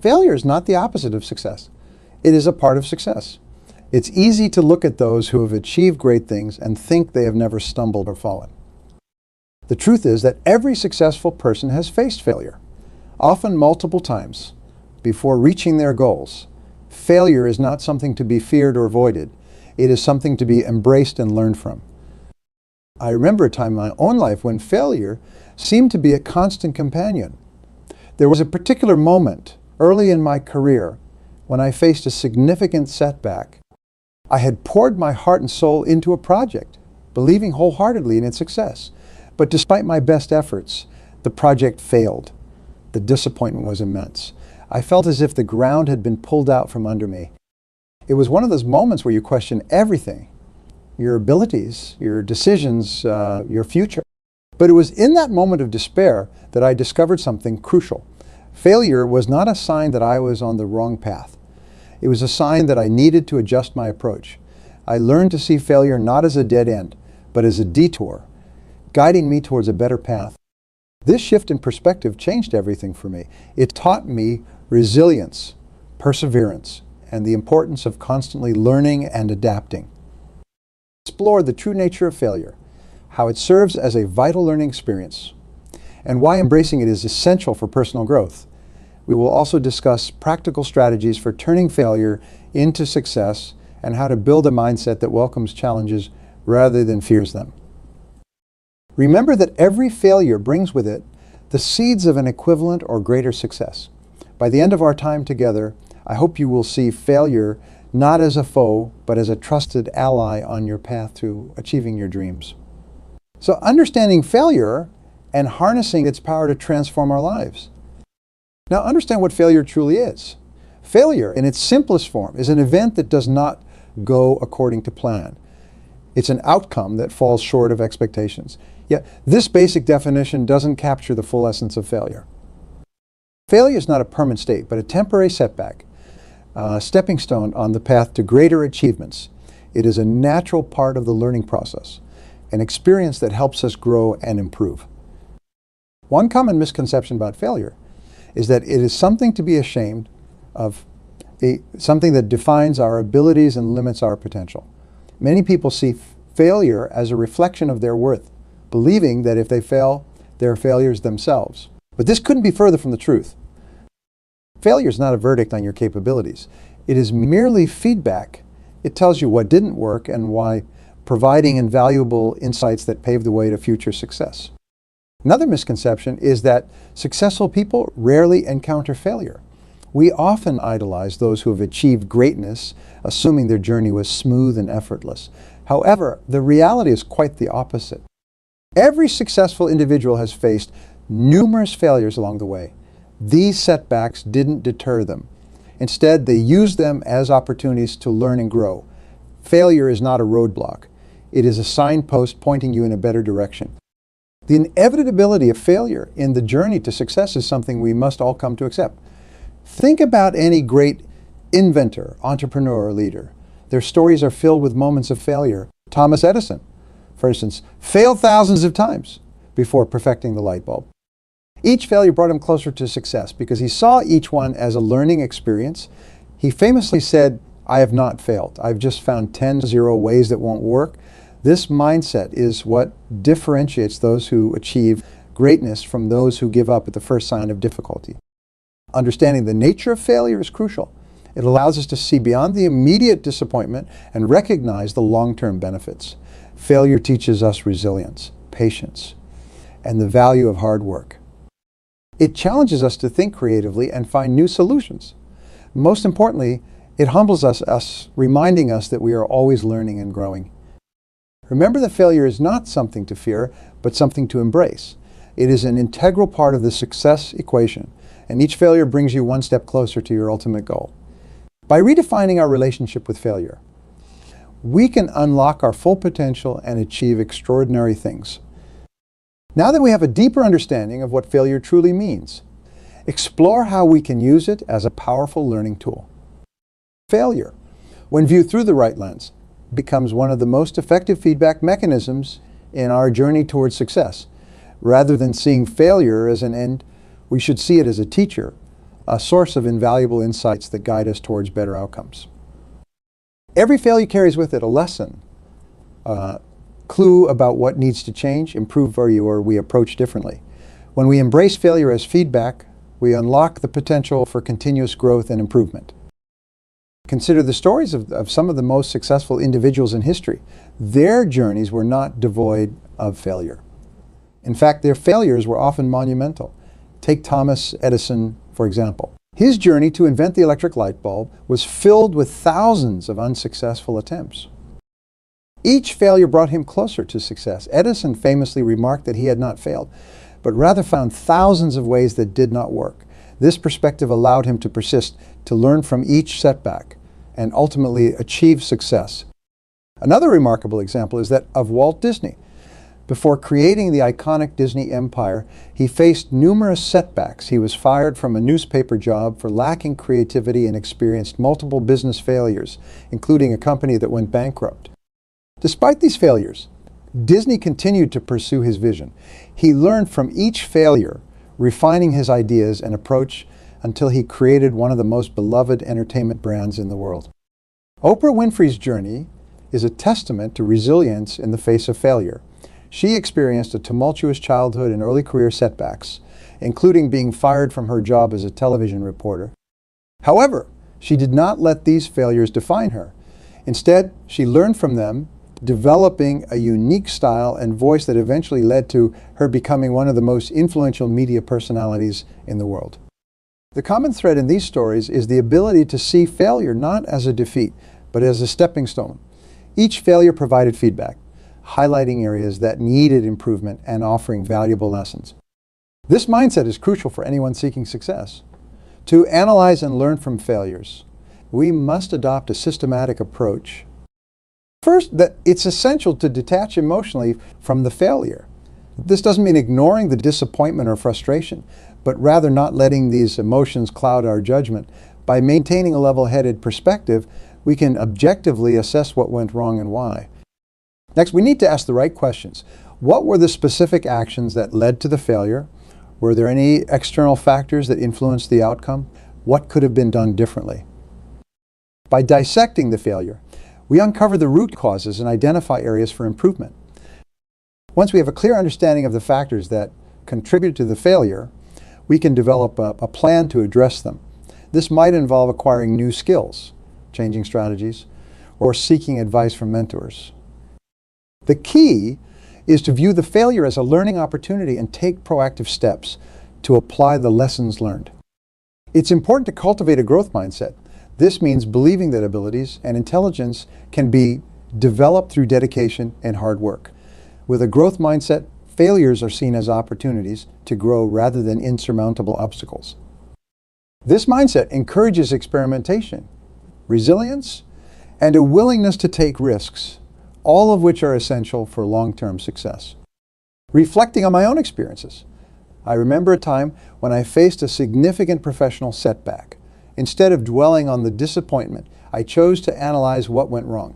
Failure is not the opposite of success. It is a part of success. It's easy to look at those who have achieved great things and think they have never stumbled or fallen. The truth is that every successful person has faced failure, often multiple times, before reaching their goals. Failure is not something to be feared or avoided. It is something to be embraced and learned from. I remember a time in my own life when failure seemed to be a constant companion. There was a particular moment early in my career when I faced a significant setback. I had poured my heart and soul into a project, believing wholeheartedly in its success. But despite my best efforts, the project failed. The disappointment was immense. I felt as if the ground had been pulled out from under me. It was one of those moments where you question everything, your abilities, your decisions, your future. But it was in that moment of despair that I discovered something crucial. Failure was not a sign that I was on the wrong path. It was a sign that I needed to adjust my approach. I learned to see failure not as a dead end, but as a detour, guiding me towards a better path. This shift in perspective changed everything for me. It taught me resilience, perseverance, and the importance of constantly learning and adapting. Explore the true nature of failure, how it serves as a vital learning experience, and why embracing it is essential for personal growth. We will also discuss practical strategies for turning failure into success and how to build a mindset that welcomes challenges rather than fears them. Remember that every failure brings with it the seeds of an equivalent or greater success. By the end of our time together, I hope you will see failure not as a foe, but as a trusted ally on your path to achieving your dreams. So understanding failure and harnessing its power to transform our lives. Now understand what failure truly is. Failure, in its simplest form, is an event that does not go according to plan. It's an outcome that falls short of expectations. Yet this basic definition doesn't capture the full essence of failure. Failure is not a permanent state, but a temporary setback, a stepping stone on the path to greater achievements. It is a natural part of the learning process, an experience that helps us grow and improve. One common misconception about failure is that it is something to be ashamed of, something that defines our abilities and limits our potential. Many people see failure as a reflection of their worth, believing that if they fail, they're failures themselves. But this couldn't be further from the truth. Failure is not a verdict on your capabilities. It is merely feedback. It tells you what didn't work and why, providing invaluable insights that pave the way to future success. Another misconception is that successful people rarely encounter failure. We often idolize those who have achieved greatness, assuming their journey was smooth and effortless. However, the reality is quite the opposite. Every successful individual has faced numerous failures along the way. These setbacks didn't deter them. Instead, they used them as opportunities to learn and grow. Failure is not a roadblock. It is a signpost pointing you in a better direction. The inevitability of failure in the journey to success is something we must all come to accept. Think about any great inventor, entrepreneur, or leader. Their stories are filled with moments of failure. Thomas Edison, for instance, failed thousands of times before perfecting the light bulb. Each failure brought him closer to success because he saw each one as a learning experience. He famously said, "I have not failed. I've just found 10 ways that won't work." This mindset is what differentiates those who achieve greatness from those who give up at the first sign of difficulty. Understanding the nature of failure is crucial. It allows us to see beyond the immediate disappointment and recognize the long-term benefits. Failure teaches us resilience, patience, and the value of hard work. It challenges us to think creatively and find new solutions. Most importantly, it humbles us, reminding us that we are always learning and growing. Remember that failure is not something to fear, but something to embrace. It is an integral part of the success equation, and each failure brings you one step closer to your ultimate goal. By redefining our relationship with failure, we can unlock our full potential and achieve extraordinary things. Now that we have a deeper understanding of what failure truly means, explore how we can use it as a powerful learning tool. Failure, when viewed through the right lens, becomes one of the most effective feedback mechanisms in our journey towards success. Rather than seeing failure as an end, we should see it as a teacher, a source of invaluable insights that guide us towards better outcomes. Every failure carries with it a lesson, a clue about what needs to change, improve, or we approach differently. When we embrace failure as feedback, we unlock the potential for continuous growth and improvement. Consider the stories of some of the most successful individuals in history. Their journeys were not devoid of failure. In fact, their failures were often monumental. Take Thomas Edison, for example. His journey to invent the electric light bulb was filled with thousands of unsuccessful attempts. Each failure brought him closer to success. Edison famously remarked that he had not failed, but rather found thousands of ways that did not work. This perspective allowed him to persist, to learn from each setback, and ultimately achieve success. Another remarkable example is that of Walt Disney. Before creating the iconic Disney empire, he faced numerous setbacks. He was fired from a newspaper job for lacking creativity and experienced multiple business failures, including a company that went bankrupt. Despite these failures, Disney continued to pursue his vision. He learned from each failure, refining his ideas and approach until he created one of the most beloved entertainment brands in the world. Oprah Winfrey's journey is a testament to resilience in the face of failure. She experienced a tumultuous childhood and early career setbacks, including being fired from her job as a television reporter. However, she did not let these failures define her. Instead, she learned from them, developing a unique style and voice that eventually led to her becoming one of the most influential media personalities in the world. The common thread in these stories is the ability to see failure not as a defeat, but as a stepping stone. Each failure provided feedback, highlighting areas that needed improvement and offering valuable lessons. This mindset is crucial for anyone seeking success. To analyze and learn from failures, we must adopt a systematic approach. First, that it's essential to detach emotionally from the failure. This doesn't mean ignoring the disappointment or frustration, but rather not letting these emotions cloud our judgment. By maintaining a level-headed perspective, we can objectively assess what went wrong and why. Next, we need to ask the right questions. What were the specific actions that led to the failure? Were there any external factors that influenced the outcome? What could have been done differently? By dissecting the failure, we uncover the root causes and identify areas for improvement. Once we have a clear understanding of the factors that contributed to the failure, we can develop a plan to address them. This might involve acquiring new skills, changing strategies, or seeking advice from mentors. The key is to view the failure as a learning opportunity and take proactive steps to apply the lessons learned. It's important to cultivate a growth mindset. This means believing that abilities and intelligence can be developed through dedication and hard work. With a growth mindset, failures are seen as opportunities to grow rather than insurmountable obstacles. This mindset encourages experimentation, resilience, and a willingness to take risks, all of which are essential for long-term success. Reflecting on my own experiences, I remember a time when I faced a significant professional setback. Instead of dwelling on the disappointment, I chose to analyze what went wrong.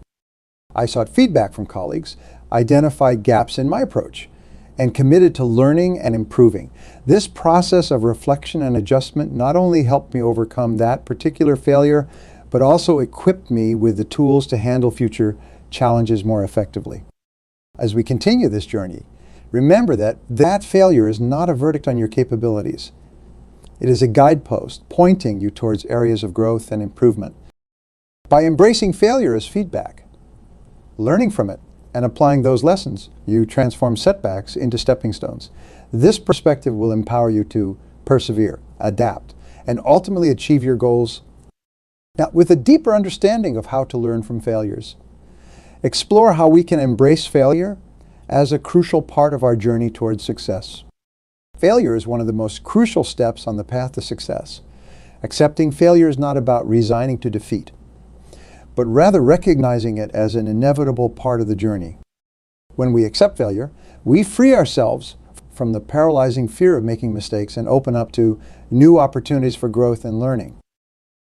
I sought feedback from colleagues, identified gaps in my approach, and committed to learning and improving. This process of reflection and adjustment not only helped me overcome that particular failure, but also equipped me with the tools to handle future challenges more effectively. As we continue this journey, remember that failure is not a verdict on your capabilities. It is a guidepost pointing you towards areas of growth and improvement. By embracing failure as feedback, learning from it, and applying those lessons, you transform setbacks into stepping stones. This perspective will empower you to persevere, adapt, and ultimately achieve your goals. Now, with a deeper understanding of how to learn from failures, explore how we can embrace failure as a crucial part of our journey towards success. Failure is one of the most crucial steps on the path to success. Accepting failure is not about resigning to defeat, but rather recognizing it as an inevitable part of the journey. When we accept failure, we free ourselves from the paralyzing fear of making mistakes and open up to new opportunities for growth and learning.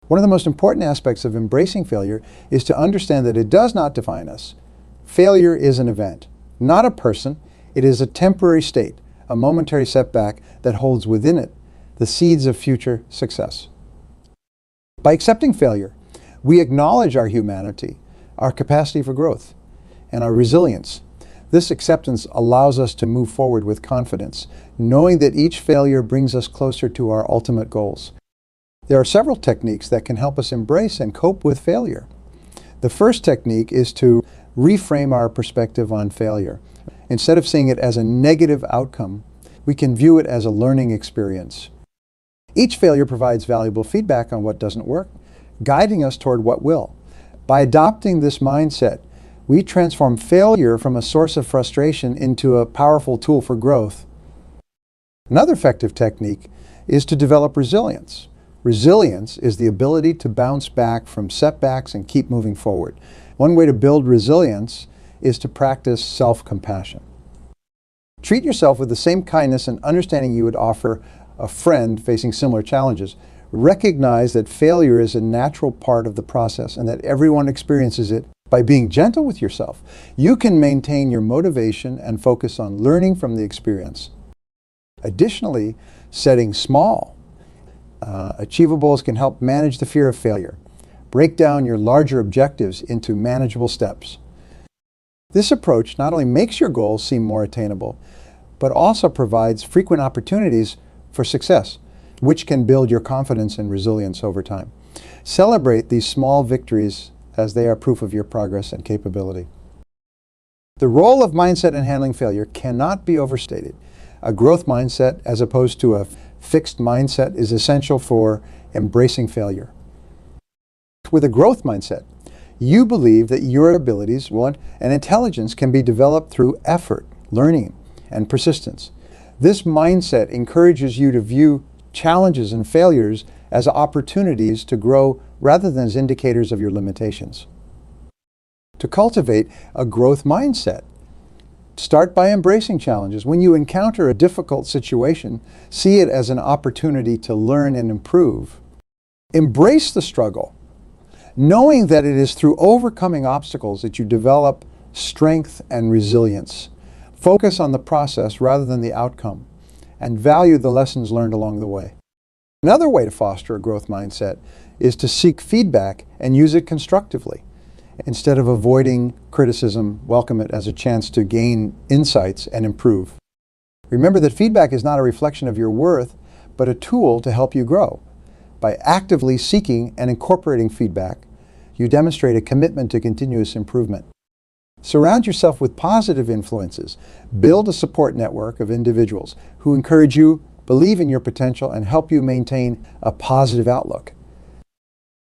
One of the most important aspects of embracing failure is to understand that it does not define us. Failure is an event, not a person. It is a temporary state, a momentary setback that holds within it the seeds of future success. By accepting failure, we acknowledge our humanity, our capacity for growth, and our resilience. This acceptance allows us to move forward with confidence, knowing that each failure brings us closer to our ultimate goals. There are several techniques that can help us embrace and cope with failure. The first technique is to reframe our perspective on failure. Instead of seeing it as a negative outcome, we can view it as a learning experience. Each failure provides valuable feedback on what doesn't work, guiding us toward what will. By adopting this mindset, we transform failure from a source of frustration into a powerful tool for growth. Another effective technique is to develop resilience. Resilience is the ability to bounce back from setbacks and keep moving forward. One way to build resilience is to practice self-compassion. Treat yourself with the same kindness and understanding you would offer a friend facing similar challenges. Recognize that failure is a natural part of the process and that everyone experiences it. By being gentle with yourself, you can maintain your motivation and focus on learning from the experience. Additionally, setting small, achievables can help manage the fear of failure. Break down your larger objectives into manageable steps. This approach not only makes your goals seem more attainable, but also provides frequent opportunities for success, which can build your confidence and resilience over time. Celebrate these small victories as they are proof of your progress and capability. The role of mindset in handling failure cannot be overstated. A growth mindset, as opposed to a fixed mindset, is essential for embracing failure. With a growth mindset, you believe that your abilities and intelligence can be developed through effort, learning, and persistence. This mindset encourages you to view challenges and failures as opportunities to grow rather than as indicators of your limitations. To cultivate a growth mindset, start by embracing challenges. When you encounter a difficult situation, see it as an opportunity to learn and improve. Embrace the struggle, knowing that it is through overcoming obstacles that you develop strength and resilience. Focus on the process rather than the outcome, and value the lessons learned along the way. Another way to foster a growth mindset is to seek feedback and use it constructively. Instead of avoiding criticism, welcome it as a chance to gain insights and improve. Remember that feedback is not a reflection of your worth, but a tool to help you grow. By actively seeking and incorporating feedback, you demonstrate a commitment to continuous improvement. Surround yourself with positive influences. Build a support network of individuals who encourage you, believe in your potential, and help you maintain a positive outlook.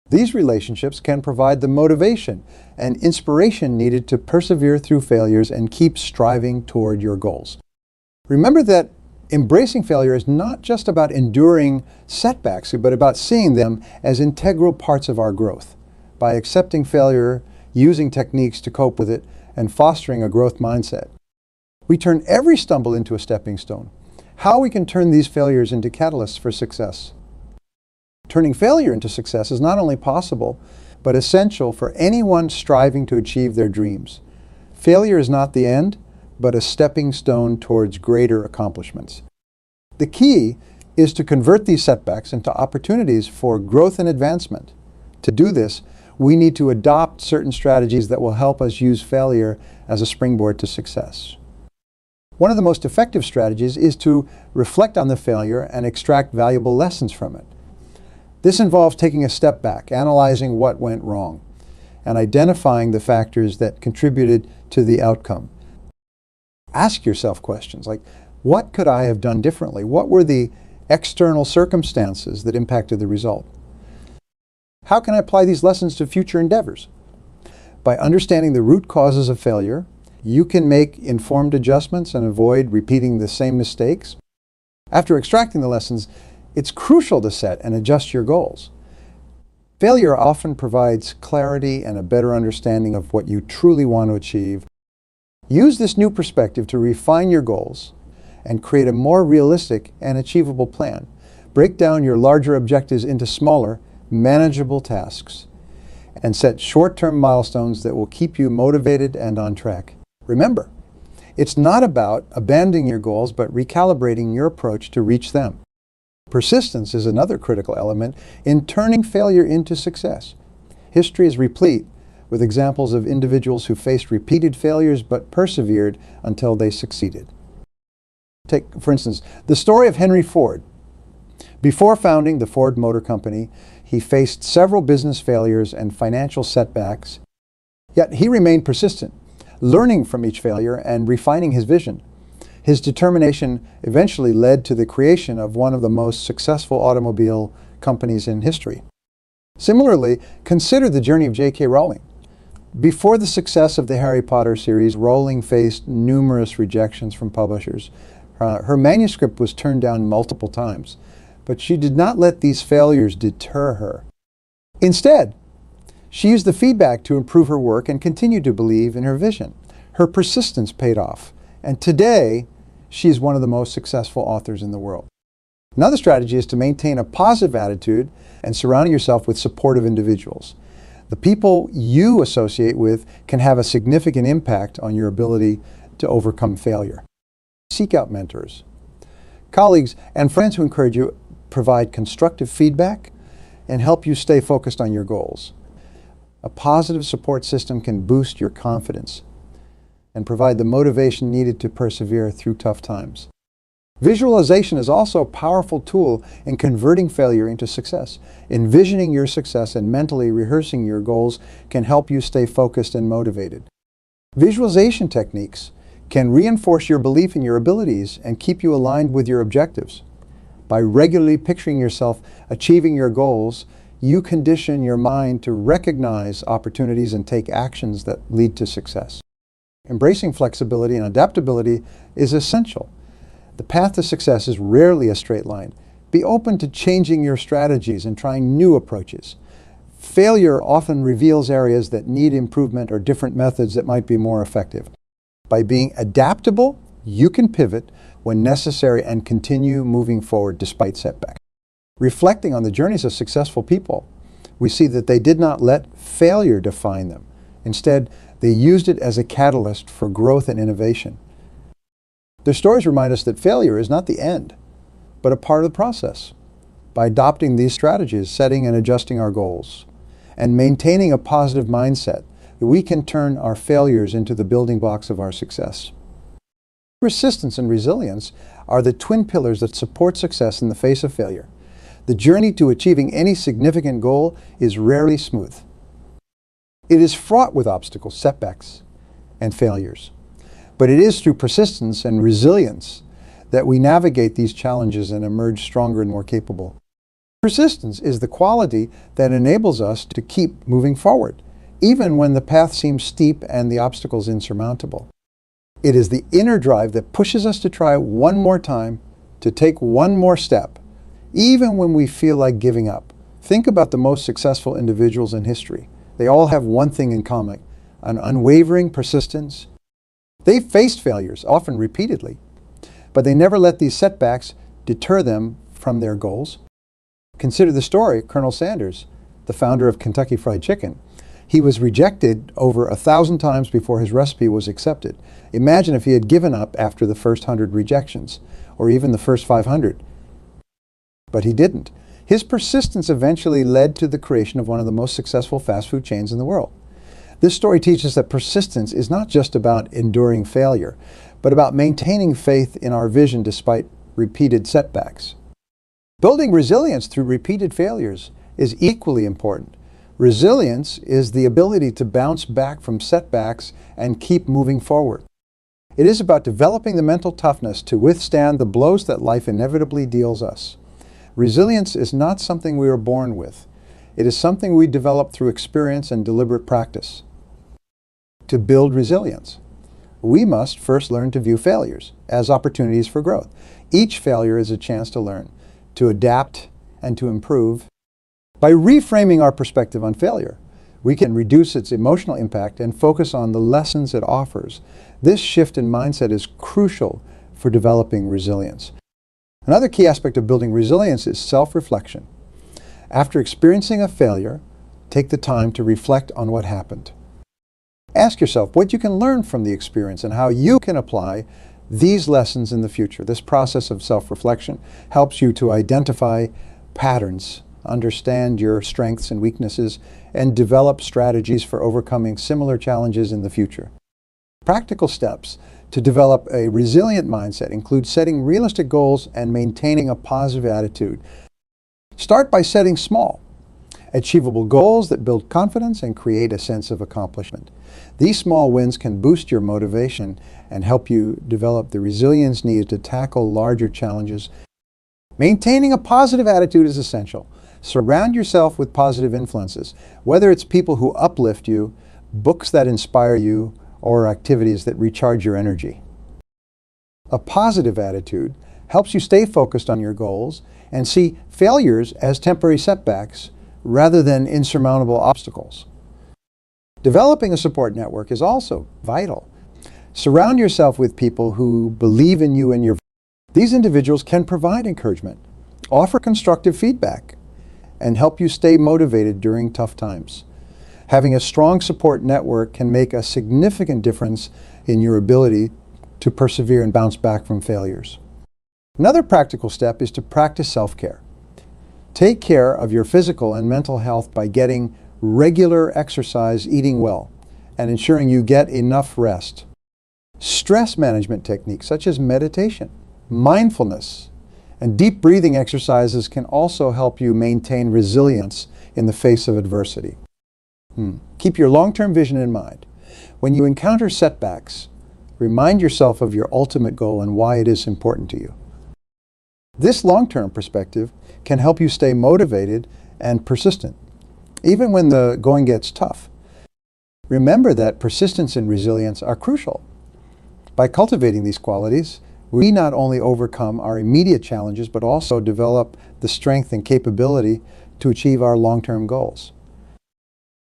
These relationships can provide the motivation and inspiration needed to persevere through failures and keep striving toward your goals. Remember that embracing failure is not just about enduring setbacks, but about seeing them as integral parts of our growth. By accepting failure, using techniques to cope with it, and fostering a growth mindset, we turn every stumble into a stepping stone. How we can turn these failures into catalysts for success. Turning failure into success is not only possible, but essential for anyone striving to achieve their dreams. Failure is not the end, but a stepping stone towards greater accomplishments. The key is to convert these setbacks into opportunities for growth and advancement. To do this, we need to adopt certain strategies that will help us use failure as a springboard to success. One of the most effective strategies is to reflect on the failure and extract valuable lessons from it. This involves taking a step back, analyzing what went wrong, and identifying the factors that contributed to the outcome. Ask yourself questions like, what could I have done differently? What were the external circumstances that impacted the result? How can I apply these lessons to future endeavors? By understanding the root causes of failure, you can make informed adjustments and avoid repeating the same mistakes. After extracting the lessons, it's crucial to set and adjust your goals. Failure often provides clarity and a better understanding of what you truly want to achieve. Use this new perspective to refine your goals and create a more realistic and achievable plan. Break down your larger objectives into smaller, manageable tasks, and set short-term milestones that will keep you motivated and on track. Remember, it's not about abandoning your goals, but recalibrating your approach to reach them. Persistence is another critical element in turning failure into success. History is replete with examples of individuals who faced repeated failures but persevered until they succeeded. Take, for instance, the story of Henry Ford. Before founding the Ford Motor Company, he faced several business failures and financial setbacks, yet he remained persistent, learning from each failure and refining his vision. His determination eventually led to the creation of one of the most successful automobile companies in history. Similarly, consider the journey of J.K. Rowling. Before the success of the Harry Potter series, Rowling faced numerous rejections from publishers. Her manuscript was turned down multiple times, but she did not let these failures deter her. Instead, she used the feedback to improve her work and continued to believe in her vision. Her persistence paid off, and today, she is one of the most successful authors in the world. Another strategy is to maintain a positive attitude and surrounding yourself with supportive individuals. The people you associate with can have a significant impact on your ability to overcome failure. Seek out mentors. Colleagues and friends who encourage you, provide constructive feedback, and help you stay focused on your goals. A positive support system can boost your confidence and provide the motivation needed to persevere through tough times. Visualization is also a powerful tool in converting failure into success. Envisioning your success and mentally rehearsing your goals can help you stay focused and motivated. Visualization techniques can reinforce your belief in your abilities and keep you aligned with your objectives. By regularly picturing yourself achieving your goals, you condition your mind to recognize opportunities and take actions that lead to success. Embracing flexibility and adaptability is essential. The path to success is rarely a straight line. Be open to changing your strategies and trying new approaches. Failure often reveals areas that need improvement or different methods that might be more effective. By being adaptable, you can pivot when necessary and continue moving forward despite setbacks. Reflecting on the journeys of successful people, we see that they did not let failure define them. Instead, they used it as a catalyst for growth and innovation. Their stories remind us that failure is not the end, but a part of the process. By adopting these strategies, setting and adjusting our goals, and maintaining a positive mindset, we can turn our failures into the building blocks of our success. Persistence and resilience are the twin pillars that support success in the face of failure. The journey to achieving any significant goal is rarely smooth. It is fraught with obstacles, setbacks, and failures. But it is through persistence and resilience that we navigate these challenges and emerge stronger and more capable. Persistence is the quality that enables us to keep moving forward, even when the path seems steep and the obstacles insurmountable. It is the inner drive that pushes us to try one more time, to take one more step, even when we feel like giving up. Think about the most successful individuals in history. They all have one thing in common: an unwavering persistence. They faced failures, often repeatedly, but they never let these setbacks deter them from their goals. Consider the story of Colonel Sanders, the founder of Kentucky Fried Chicken. He was rejected over 1,000 times before his recipe was accepted. Imagine if he had given up after the first 100 rejections, or even the first 500. But he didn't. His persistence eventually led to the creation of one of the most successful fast food chains in the world. This story teaches that persistence is not just about enduring failure, but about maintaining faith in our vision despite repeated setbacks. Building resilience through repeated failures is equally important. Resilience is the ability to bounce back from setbacks and keep moving forward. It is about developing the mental toughness to withstand the blows that life inevitably deals us. Resilience is not something we are born with. It is something we develop through experience and deliberate practice. To build resilience, we must first learn to view failures as opportunities for growth. Each failure is a chance to learn, to adapt, and to improve. By reframing our perspective on failure, we can reduce its emotional impact and focus on the lessons it offers. This shift in mindset is crucial for developing resilience. Another key aspect of building resilience is self-reflection. After experiencing a failure, take the time to reflect on what happened. Ask yourself what you can learn from the experience and how you can apply these lessons in the future. This process of self-reflection helps you to identify patterns, understand your strengths and weaknesses, and develop strategies for overcoming similar challenges in the future. Practical steps to develop a resilient mindset include setting realistic goals and maintaining a positive attitude. Start by setting small, achievable goals that build confidence and create a sense of accomplishment. These small wins can boost your motivation and help you develop the resilience needed to tackle larger challenges. Maintaining a positive attitude is essential. Surround yourself with positive influences, whether it's people who uplift you, books that inspire you, or activities that recharge your energy. A positive attitude helps you stay focused on your goals and see failures as temporary setbacks rather than insurmountable obstacles. Developing a support network is also vital. Surround yourself with people who believe in you and your values. These individuals can provide encouragement, offer constructive feedback, and help you stay motivated during tough times. Having a strong support network can make a significant difference in your ability to persevere and bounce back from failures. Another practical step is to practice self-care. Take care of your physical and mental health by getting regular exercise, eating well, and ensuring you get enough rest. Stress management techniques such as meditation, mindfulness, and deep breathing exercises can also help you maintain resilience in the face of adversity. Keep your long-term vision in mind. When you encounter setbacks, remind yourself of your ultimate goal and why it is important to you. This long-term perspective can help you stay motivated and persistent, even when the going gets tough. Remember that persistence and resilience are crucial. By cultivating these qualities, we not only overcome our immediate challenges, but also develop the strength and capability to achieve our long-term goals.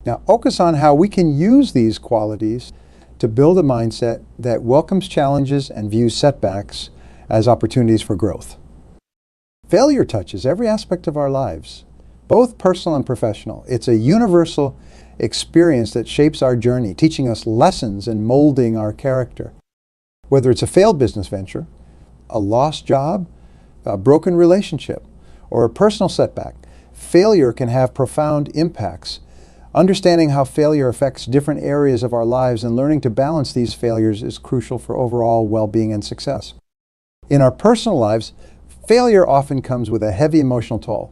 Now, focus on how we can use these qualities to build a mindset that welcomes challenges and views setbacks as opportunities for growth. Failure touches every aspect of our lives, both personal and professional. It's a universal experience that shapes our journey, teaching us lessons and molding our character. Whether it's a failed business venture, a lost job, a broken relationship, or a personal setback, failure can have profound impacts. Understanding how failure affects different areas of our lives and learning to balance these failures is crucial for overall well-being and success. In our personal lives, failure often comes with a heavy emotional toll.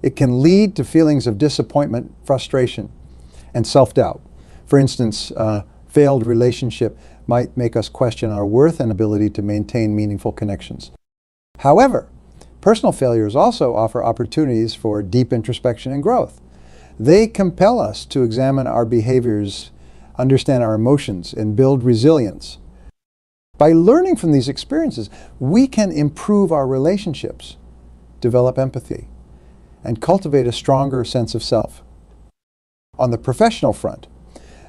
It can lead to feelings of disappointment, frustration, and self-doubt. For instance, a failed relationship might make us question our worth and ability to maintain meaningful connections. However, personal failures also offer opportunities for deep introspection and growth. They compel us to examine our behaviors, understand our emotions, and build resilience. By learning from these experiences, we can improve our relationships, develop empathy, and cultivate a stronger sense of self. On the professional front,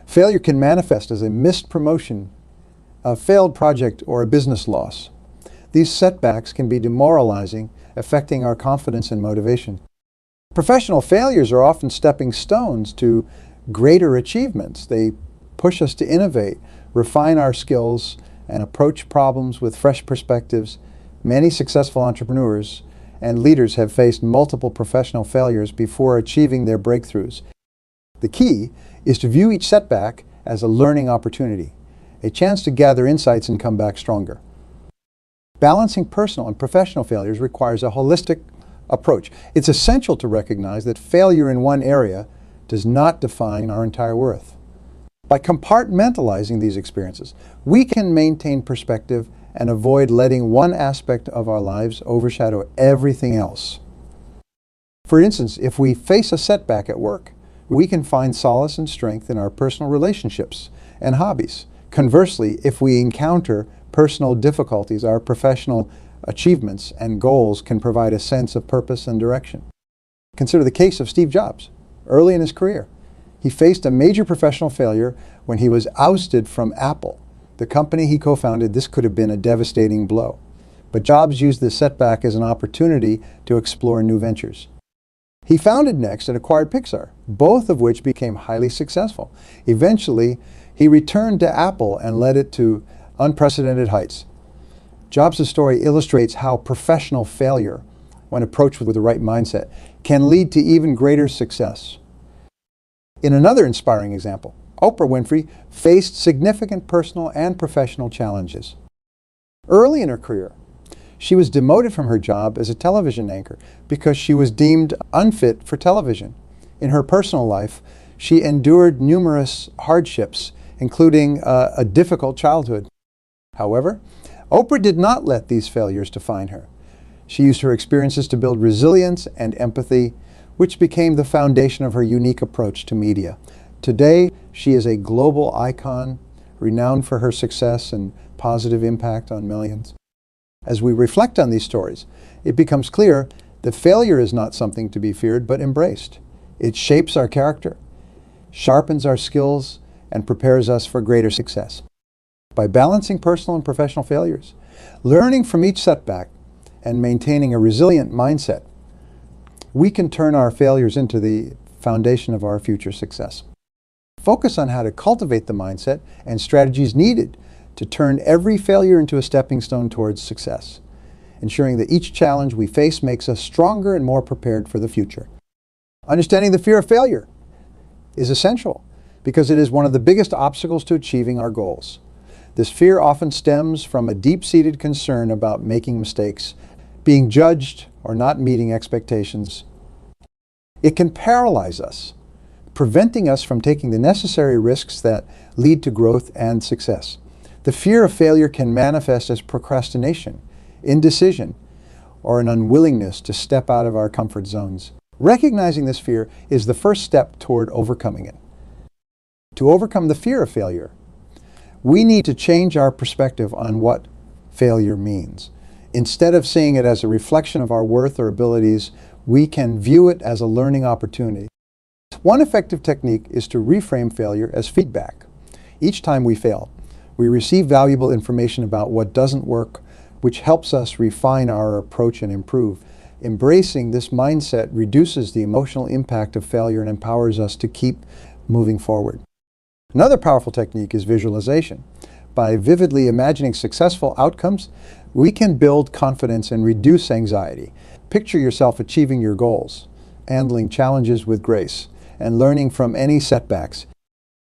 failure can manifest as a missed promotion, a failed project, or a business loss. These setbacks can be demoralizing, affecting our confidence and motivation. Professional failures are often stepping stones to greater achievements. They push us to innovate, refine our skills, and approach problems with fresh perspectives. Many successful entrepreneurs and leaders have faced multiple professional failures before achieving their breakthroughs. The key is to view each setback as a learning opportunity, a chance to gather insights and come back stronger. Balancing personal and professional failures requires a holistic approach. It's essential to recognize that failure in one area does not define our entire worth. By compartmentalizing these experiences, we can maintain perspective and avoid letting one aspect of our lives overshadow everything else. For instance, if we face a setback at work, we can find solace and strength in our personal relationships and hobbies. Conversely, if we encounter personal difficulties, our professional achievements and goals can provide a sense of purpose and direction. Consider the case of Steve Jobs. Early in his career, he faced a major professional failure when he was ousted from Apple, the company he co-founded. This could have been a devastating blow. But Jobs used this setback as an opportunity to explore new ventures. He founded Next and acquired Pixar, both of which became highly successful. Eventually, he returned to Apple and led it to unprecedented heights. Jobs' story illustrates how professional failure, when approached with the right mindset, can lead to even greater success. In another inspiring example, Oprah Winfrey faced significant personal and professional challenges. Early in her career, she was demoted from her job as a television anchor because she was deemed unfit for television. In her personal life, she endured numerous hardships, including a difficult childhood. However, Oprah did not let these failures define her. She used her experiences to build resilience and empathy, which became the foundation of her unique approach to media. Today, she is a global icon, renowned for her success and positive impact on millions. As we reflect on these stories, it becomes clear that failure is not something to be feared, but embraced. It shapes our character, sharpens our skills, and prepares us for greater success. By balancing personal and professional failures, learning from each setback, and maintaining a resilient mindset, we can turn our failures into the foundation of our future success. Focus on how to cultivate the mindset and strategies needed to turn every failure into a stepping stone towards success, ensuring that each challenge we face makes us stronger and more prepared for the future. Understanding the fear of failure is essential because it is one of the biggest obstacles to achieving our goals. This fear often stems from a deep-seated concern about making mistakes, being judged, or not meeting expectations. It can paralyze us, preventing us from taking the necessary risks that lead to growth and success. The fear of failure can manifest as procrastination, indecision, or an unwillingness to step out of our comfort zones. Recognizing this fear is the first step toward overcoming it. To overcome the fear of failure, we need to change our perspective on what failure means. Instead of seeing it as a reflection of our worth or abilities, we can view it as a learning opportunity. One effective technique is to reframe failure as feedback. Each time we fail, we receive valuable information about what doesn't work, which helps us refine our approach and improve. Embracing this mindset reduces the emotional impact of failure and empowers us to keep moving forward. Another powerful technique is visualization. By vividly imagining successful outcomes, we can build confidence and reduce anxiety. Picture yourself achieving your goals, handling challenges with grace, and learning from any setbacks.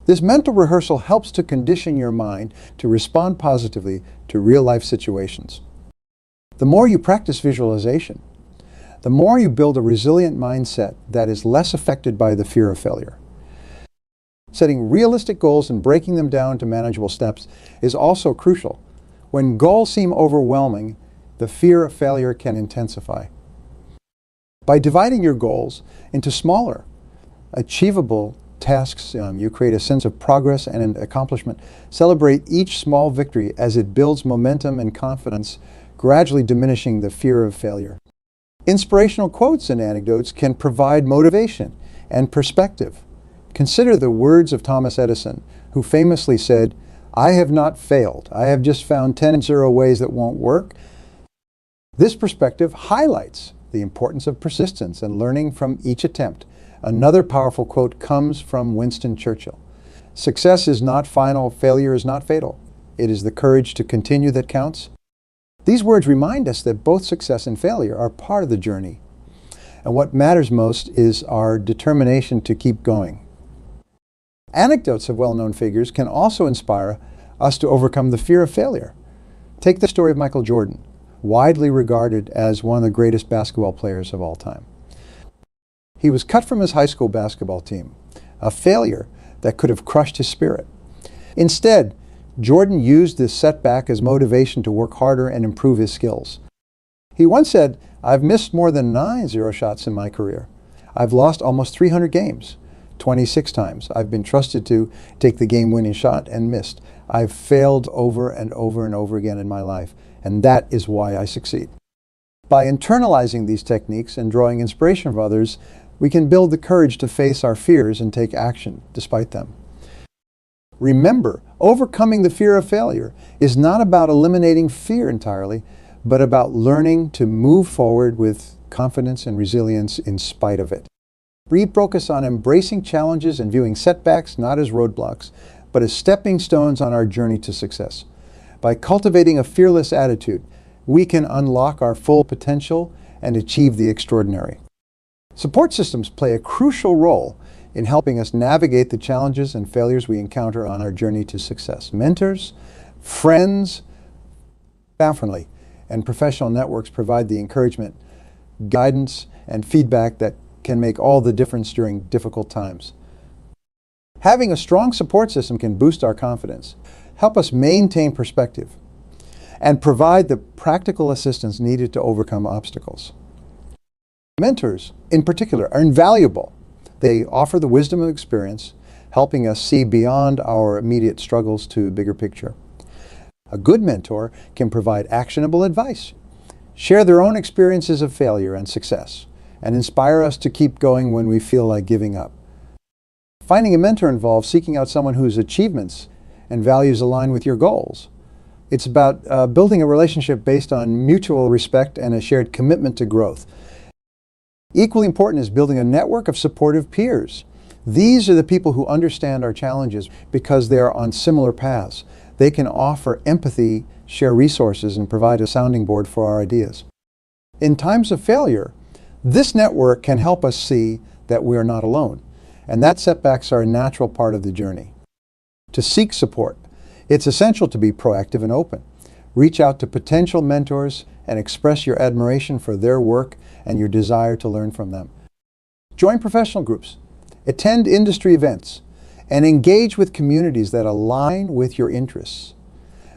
This mental rehearsal helps to condition your mind to respond positively to real-life situations. The more you practice visualization, the more you build a resilient mindset that is less affected by the fear of failure. Setting realistic goals and breaking them down to manageable steps is also crucial. When goals seem overwhelming, the fear of failure can intensify. By dividing your goals into smaller, achievable tasks, you create a sense of progress and an accomplishment. Celebrate each small victory as it builds momentum and confidence, gradually diminishing the fear of failure. Inspirational quotes and anecdotes can provide motivation and perspective. Consider the words of Thomas Edison, who famously said, "I have not failed. I have just found 10 ways that won't work." This perspective highlights the importance of persistence and learning from each attempt. Another powerful quote comes from Winston Churchill. "Success is not final, failure is not fatal. It is the courage to continue that counts." These words remind us that both success and failure are part of the journey. And what matters most is our determination to keep going. Anecdotes of well-known figures can also inspire us to overcome the fear of failure. Take the story of Michael Jordan, widely regarded as one of the greatest basketball players of all time. He was cut from his high school basketball team, a failure that could have crushed his spirit. Instead, Jordan used this setback as motivation to work harder and improve his skills. He once said, "I've missed more than 9 shots in my career. I've lost almost 300 games. 26 times. I've been trusted to take the game-winning shot and missed. I've failed over and over and over again in my life, and that is why I succeed." By internalizing these techniques and drawing inspiration from others, we can build the courage to face our fears and take action despite them. Remember, overcoming the fear of failure is not about eliminating fear entirely, but about learning to move forward with confidence and resilience in spite of it. We focus on embracing challenges and viewing setbacks not as roadblocks, but as stepping stones on our journey to success. By cultivating a fearless attitude, we can unlock our full potential and achieve the extraordinary. Support systems play a crucial role in helping us navigate the challenges and failures we encounter on our journey to success. Mentors, friends, family, and professional networks provide the encouragement, guidance, and feedback that can make all the difference during difficult times. Having a strong support system can boost our confidence, help us maintain perspective, and provide the practical assistance needed to overcome obstacles. Mentors, in particular, are invaluable. They offer the wisdom of experience, helping us see beyond our immediate struggles to a bigger picture. A good mentor can provide actionable advice, share their own experiences of failure and success, and inspire us to keep going when we feel like giving up. Finding a mentor involves seeking out someone whose achievements and values align with your goals. It's about building a relationship based on mutual respect and a shared commitment to growth. Equally important is building a network of supportive peers. These are the people who understand our challenges because they are on similar paths. They can offer empathy, share resources, and provide a sounding board for our ideas. In times of failure, this network can help us see that we are not alone, and that setbacks are a natural part of the journey. To seek support, it's essential to be proactive and open. Reach out to potential mentors and express your admiration for their work and your desire to learn from them. Join professional groups, attend industry events, and engage with communities that align with your interests.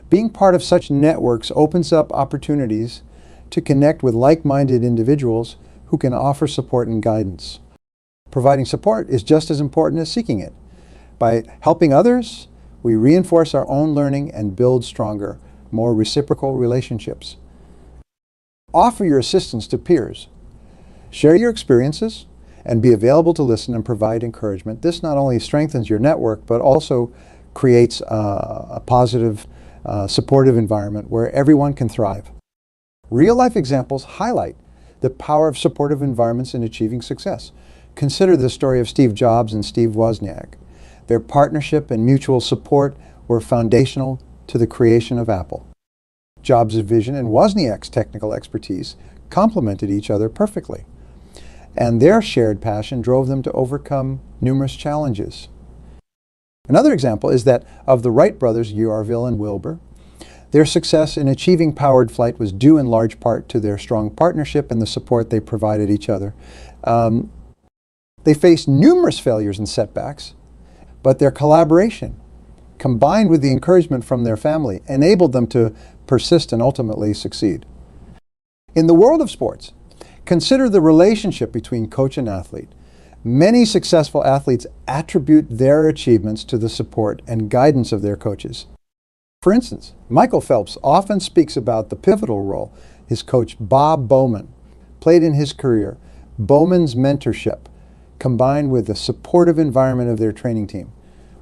Being part of such networks opens up opportunities to connect with like-minded individuals who can offer support and guidance. Providing support is just as important as seeking it. By helping others, we reinforce our own learning and build stronger, more reciprocal relationships. Offer your assistance to peers. Share your experiences and be available to listen and provide encouragement. This not only strengthens your network, but also creates a positive, supportive environment where everyone can thrive. Real-life examples highlight the power of supportive environments in achieving success. Consider the story of Steve Jobs and Steve Wozniak. Their partnership and mutual support were foundational to the creation of Apple. Jobs' vision and Wozniak's technical expertise complemented each other perfectly, and their shared passion drove them to overcome numerous challenges. Another example is that of the Wright brothers, Orville and Wilbur. Their success in achieving powered flight was due in large part to their strong partnership and the support they provided each other. They faced numerous failures and setbacks, but their collaboration, combined with the encouragement from their family, enabled them to persist and ultimately succeed. In the world of sports, consider the relationship between coach and athlete. Many successful athletes attribute their achievements to the support and guidance of their coaches. For instance, Michael Phelps often speaks about the pivotal role his coach Bob Bowman played in his career. Bowman's mentorship, combined with the supportive environment of their training team,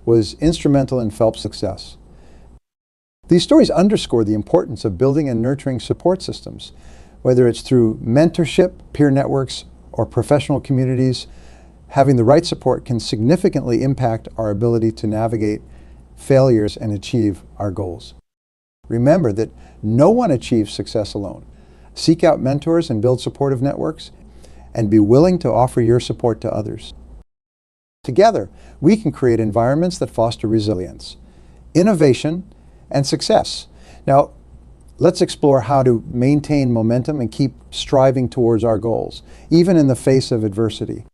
was instrumental in Phelps' success. These stories underscore the importance of building and nurturing support systems, whether it's through mentorship, peer networks, or professional communities. Having the right support can significantly impact our ability to navigate failures and achieve our goals. Remember that no one achieves success alone. Seek out mentors and build supportive networks, and be willing to offer your support to others. Together, we can create environments that foster resilience, innovation, and success. Now, let's explore how to maintain momentum and keep striving towards our goals, even in the face of adversity.